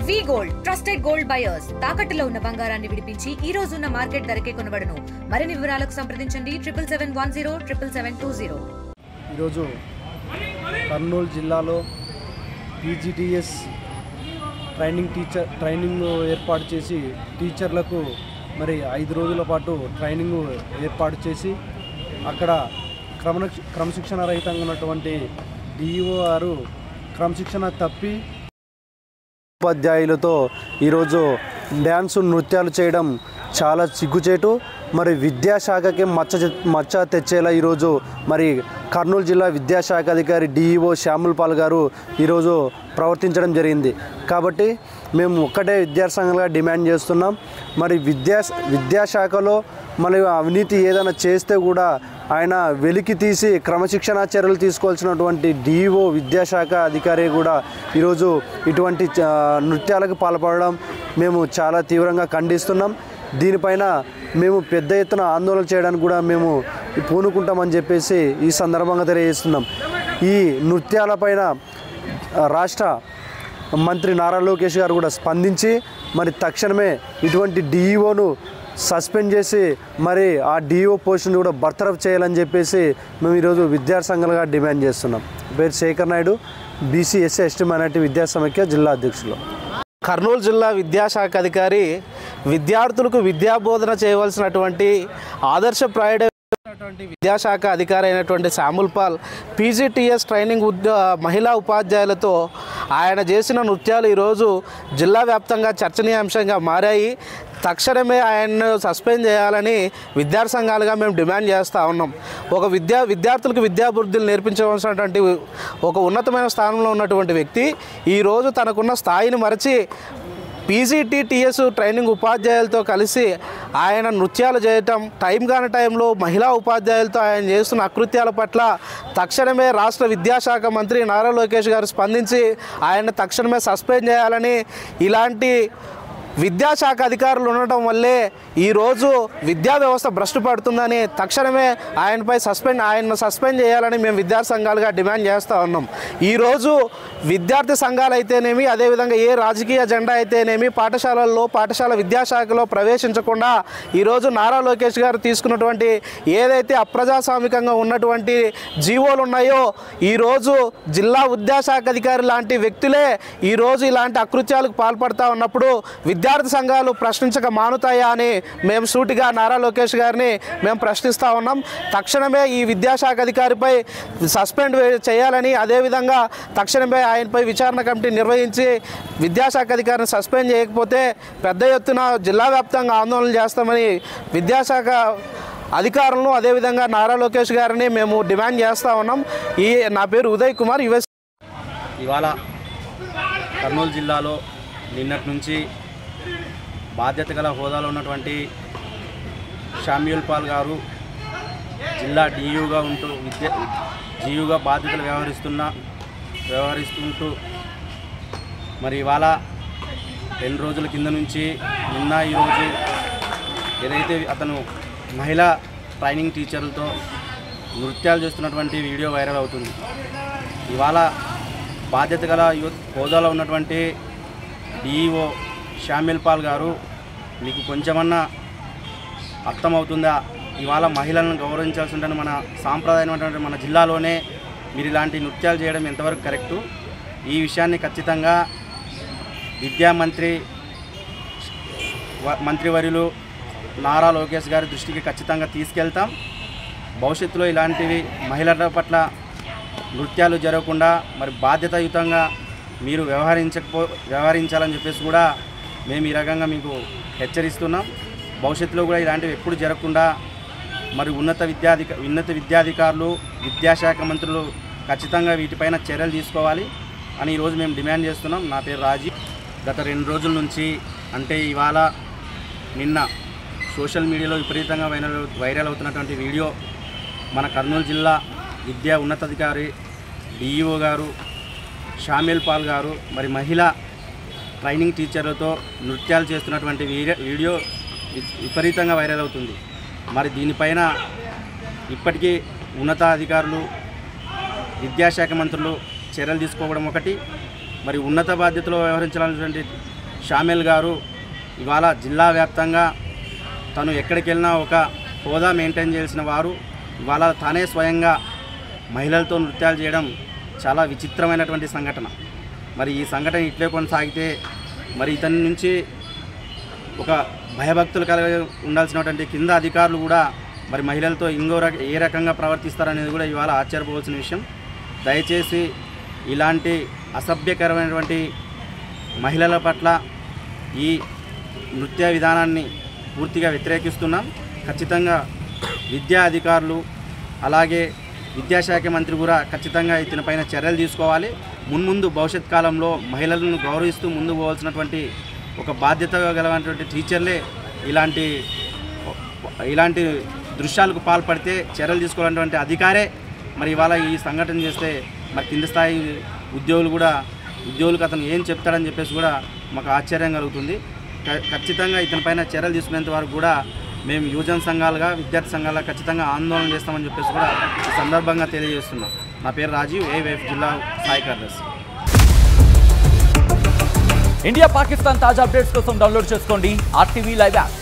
వి gold trusted gold buyers తాకట్టులో ఉన్న బంగారాన్ని విడిపించి ఈ రోజు ఉన్న మార్కెట్ ధరకే కొనబడును. మరిన్ని వివరాలకు సంప్రదించండి 77107720. ఈరోజు కర్నూలు జిల్లాలో పీజీటీఎస్ ట్రైనింగ్ ఏర్పాటు చేసి టీచర్లకు మరి 5 రోజుల పాటు ట్రైనింగ్ ఏర్పాటు చేసి అక్కడ క్రమశిక్షణ రహితంగా ఉన్నటువంటి డిఈఓ గారు క్రమశిక్షణ తప్పి ఉపాధ్యాయులతో ఈరోజు డ్యాన్సు నృత్యాలు చేయడం చాలా సిగ్గుచేటు. మరి విద్యాశాఖకి మచ్చ తెచ్చేలా ఈరోజు మరి కర్నూలు జిల్లా విద్యాశాఖ అధికారి డిఈఓ శ్యాముల్ పాల్ గారు ఈరోజు ప్రవర్తించడం జరిగింది. కాబట్టి మేము ఒక్కటే విద్యాసంఘాలుగా డిమాండ్ చేస్తున్నాం. మరి విద్యాశాఖలో మరి అవినీతి ఏదైనా చేస్తే కూడా ఆయన వెలికి తీసి క్రమశిక్షణా చర్యలు తీసుకోవాల్సినటువంటి డిఈఓ విద్యాశాఖ అధికారి కూడా ఈరోజు ఇటువంటి నృత్యాలకు పాల్పడడం మేము చాలా తీవ్రంగా ఖండిస్తున్నాం. దీనిపైన మేము పెద్ద ఎత్తున ఆందోళన చేయడానికి కూడా మేము పూనుకుంటామని చెప్పేసి ఈ సందర్భంగా తెలియజేస్తున్నాం. ఈ నృత్యాలపైన రాష్ట్ర మంత్రి నారా లోకేష్ గారు కూడా స్పందించి మరి తక్షణమే ఇటువంటి డిఈఓను సస్పెండ్ చేసి మరి ఆ డిఈఓ పోస్టును కూడా బర్తరఫ్ చేయాలని చెప్పేసి మేము ఈరోజు విద్యాసంఘాలుగా డిమాండ్ చేస్తున్నాం. పేరు Shekhar Naidu, BC SC ST minority విద్యా సమైక్య జిల్లా అధ్యక్షులు. కర్నూలు జిల్లా విద్యాశాఖ అధికారి విద్యార్థులకు విద్యాబోధన చేయవలసినటువంటి ఆదర్శప్రాయుడైనటువంటి విద్యాశాఖ అధికారి అయినటువంటి శ్యాముల్ పాల్ పీజీటీఎస్ ట్రైనింగ్ మహిళా ఉపాధ్యాయులతో ఆయన చేసిన నృత్యాలు ఈరోజు జిల్లా వ్యాప్తంగా చర్చనీయాంశంగా మారాయి. తక్షణమే ఆయన్ను సస్పెండ్ చేయాలని విద్యార్థి సంఘాలుగా మేము డిమాండ్ చేస్తూ ఉన్నాం. ఒక విద్యార్థులకు విద్యాభివృద్ధులు నేర్పించవలసినటువంటి ఒక ఉన్నతమైన స్థానంలో ఉన్నటువంటి వ్యక్తి ఈరోజు తనకున్న స్థాయిని మరచి పీజీటీఎస్ ట్రైనింగ్ ఉపాధ్యాయులతో కలిసి ఆయన నృత్యాలు చేయటం, టైం కాని టైంలో మహిళా ఉపాధ్యాయులతో ఆయన చేస్తున్న అకృత్యాల పట్ల తక్షణమే రాష్ట్ర విద్యాశాఖ మంత్రి నారా లోకేష్ గారు స్పందించి ఆయన తక్షణమే సస్పెండ్ చేయాలని, ఇలాంటి విద్యాశాఖ అధికారులు ఉండటం వల్లే ఈరోజు విద్యా వ్యవస్థ భ్రష్టు పడుతుందని తక్షణమే ఆయన్ను సస్పెండ్ చేయాలని మేము విద్యార్థి సంఘాలుగా డిమాండ్ చేస్తూ ఉన్నాం. ఈరోజు విద్యార్థి సంఘాలు అయితేనేమి, అదేవిధంగా ఏ రాజకీయ జెండా అయితేనేమి పాఠశాల విద్యాశాఖలో ప్రవేశించకుండా ఈరోజు నారా లోకేష్ గారు తీసుకున్నటువంటి ఏదైతే అప్రజాస్వామికంగా ఉన్నటువంటి జీవోలు ఉన్నాయో ఈరోజు జిల్లా విద్యాశాఖ అధికారి లాంటి వ్యక్తులే ఈరోజు ఇలాంటి అకృత్యాలకు పాల్పడుతూ ఉన్నప్పుడు విద్యార్థి సంఘాలు ప్రశ్నించక మానుతాయా అని మేము సూటిగా నారా లోకేష్ గారిని మేము ప్రశ్నిస్తూ ఉన్నాం. తక్షణమే ఈ విద్యాశాఖ అధికారిపై సస్పెండ్ చేయాలని, అదేవిధంగా తక్షణమే ఆయనపై విచారణ కమిటీ నిర్వహించి విద్యాశాఖ అధికారిని సస్పెండ్ చేయకపోతే పెద్ద ఎత్తున జిల్లా వ్యాప్తంగా ఆందోళన చేస్తామని విద్యాశాఖ అధికారులను అదేవిధంగా నారా లోకేష్ గారిని మేము డిమాండ్ చేస్తూ ఉన్నాం. నా పేరు ఉదయ్ కుమార్, యుఎస్. ఇవాళ కర్నూలు జిల్లాలో నిన్నటి నుంచి బాధ్యత గల హోదాలో ఉన్నటువంటి శ్యాముల్ పాల్ గారు జిల్లా డియూగా ఉంటూ జీయూగా బాధ్యతలు వ్యవహరిస్తుంటూ మరి ఇవాళ 2 రోజుల కింద నుంచి నిన్న ఈరోజు ఏదైతే అతను మహిళా ట్రైనింగ్ టీచర్లతో నృత్యాలు చేస్తున్నటువంటి వీడియో వైరల్ అవుతుంది. ఇవాళ బాధ్యత గల హోదాలో ఉన్నటువంటి డిఈఓ శ్యాముల్ పాల్ గారు, మీకు కొంచెమన్నా అర్థమవుతుందా? ఇవాళ మహిళలను గౌరవించాల్సి ఉంటుంది. మన సాంప్రదాయమైనటువంటి మన జిల్లాలోనే మీరు ఇలాంటి నృత్యాలు చేయడం ఎంతవరకు కరెక్టు? ఈ విషయాన్ని ఖచ్చితంగా మంత్రివర్యులు నారా లోకేష్ గారి దృష్టికి ఖచ్చితంగా తీసుకెళ్తాం. భవిష్యత్తులో ఇలాంటివి మహిళల పట్ల నృత్యాలు జరగకుండా మరి బాధ్యతాయుతంగా మీరు వ్యవహరించాలని చెప్పేసి కూడా మేము ఈ రకంగా మీకు హెచ్చరిస్తున్నాం. భవిష్యత్తులో కూడా ఇలాంటివి ఎప్పుడు జరగకుండా మరి ఉన్నత విద్యాధికారులు, విద్యాశాఖ మంత్రులు ఖచ్చితంగా వీటిపైన చర్యలు తీసుకోవాలి అని ఈరోజు మేము డిమాండ్ చేస్తున్నాం. నా పేరు రాజీవ్. గత 2 రోజుల నుంచి అంటే ఇవాళ నిన్న సోషల్ మీడియాలో విపరీతంగా వైరల్ అవుతున్నటువంటి వీడియో మన కర్నూలు జిల్లా విద్యా ఉన్నతాధికారి డిఈఓ గారు శ్యాముల్ పాల్ గారు మరి మహిళా ట్రైనింగ్ టీచర్లతో నృత్యాలు చేస్తున్నటువంటి వీడియో విపరీతంగా వైరల్ అవుతుంది. మరి దీనిపైన ఇప్పటికీ ఉన్నతాధికారులు, విద్యాశాఖ మంత్రులు చర్యలు తీసుకోవడం ఒకటి, మరి ఉన్నత బాధ్యతలో వ్యవహరించాల్సినటువంటి షామిల్ గారు ఇవాళ జిల్లా వ్యాప్తంగా తను ఎక్కడికి వెళ్ళినా ఒక హోదా మెయింటైన్ చేయాల్సిన వారు ఇవాళ తానే స్వయంగా మహిళలతో నృత్యాలు చేయడం చాలా విచిత్రమైనటువంటి సంఘటన. మరి ఈ సంఘటన ఇట్లే కొనసాగితే మరి ఇతని నుంచి ఒక భయభక్తులు కలిగి ఉండాల్సినటువంటి కింద అధికారులు కూడా మరి మహిళలతో ఏ రకంగా ప్రవర్తిస్తారనేది కూడా ఇవాళ ఆశ్చర్యపోవాల్సిన విషయం. దయచేసి ఇలాంటి అసభ్యకరమైనటువంటి మహిళల పట్ల ఈ నృత్య విధానాన్ని పూర్తిగా వ్యతిరేకిస్తున్నాం. ఖచ్చితంగా విద్యా అధికారులు అలాగే విద్యాశాఖ మంత్రి కూడా ఖచ్చితంగా ఇతనిపైన చర్యలు తీసుకోవాలి. మున్ముందు భవిష్యత్ కాలంలో మహిళలను గౌరవిస్తూ ముందుకు పోవాల్సినటువంటి ఒక బాధ్యత గలటువంటి టీచర్లే ఇలాంటి దృశ్యాలకు పాల్పడితే చర్యలు తీసుకోవాలన్నటువంటి అధికారే మరి ఇవాళ ఈ సంఘటన చేస్తే మరి కింద స్థాయి ఉద్యోగులకు అతను ఏం చెప్తాడని చెప్పేసి కూడా మాకు ఆశ్చర్యం కలుగుతుంది. ఖచ్చితంగా ఇతనిపైన చర్యలు తీసుకునేంత వరకు కూడా మేము యువజన సంఘాలుగా విద్యార్థి సంఘాలుగా ఖచ్చితంగా ఆందోళన చేస్తామని చెప్పేసి కూడా ఈ సందర్భంగా తెలియజేస్తున్నాం. నా పేరు రాజీవ్, ఏవైఎఫ్ జిల్లా స్థాయి కార్యదర్శి. ఇండియా పాకిస్తాన్ తాజా అప్డేట్స్ కోసం డౌన్లోడ్ చేసుకోండి RTV లైవ్ యాప్.